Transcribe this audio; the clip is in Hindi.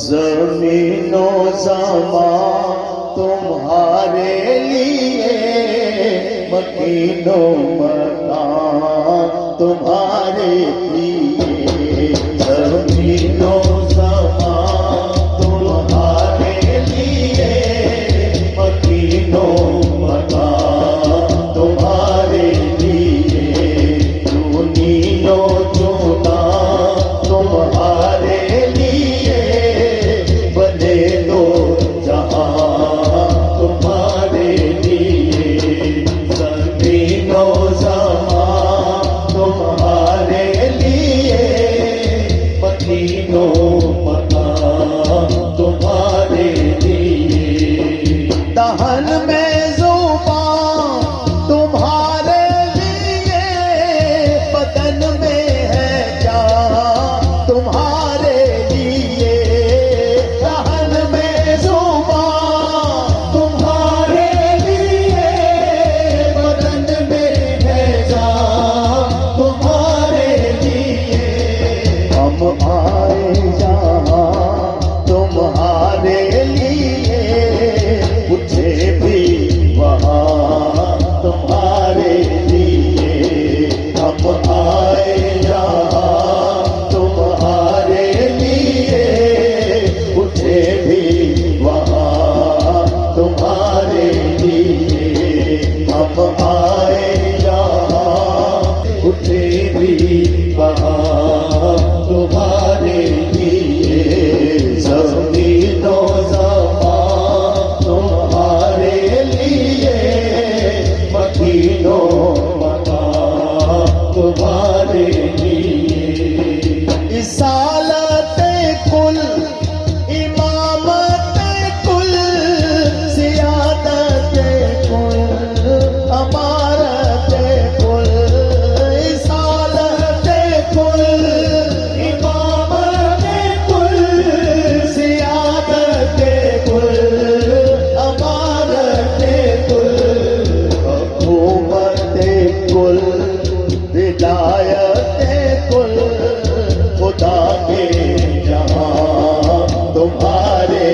ज़मीनो ज़मा तुम्हारे लिए, मकीनो मकान तुम्हारे लिए। ज़मीनो ज़मा तुम्हारे लिए, मकीनो मकान तुम्हारे लिए। दुनिया चुना तुम्हारे लिए, बने दो जहां तुम्हारे लिए। ज़मीनो ज़मा तुम्हारे लिए, मकीनो मकान तुम्हारे लिए। दहन में ज़ुबान तुम्हारे लिए, बदन में है जान तुम्हारे लिए। दहन में ज़ुबान तुम्हारे लिए, बदन में है जान तुम्हारे लिए। हम आए जहाँ तुम्हारे लिए, पूछे भी वहाँ तुम्हारे लिए। हम आए जहाँ तुम्हारे लिए, पूछे भी वहाँ तुम्हारे लिए। हम आए जहाँ, पूछे भी वहाँ तुम्हारे लिए। ज़मीनो ज़मा तुम्हारे लिए, मकीनो मकान तुम्हारे लिए। इसालत कुल, इमामत कुल, सियादत कुल, अमारत कुल। इसालत कुल, इमामत कुल, सियादत कुल, अमारत कुल। हुकूमत कुल, विलायत कुल, खुदा के जहां तुम्हारे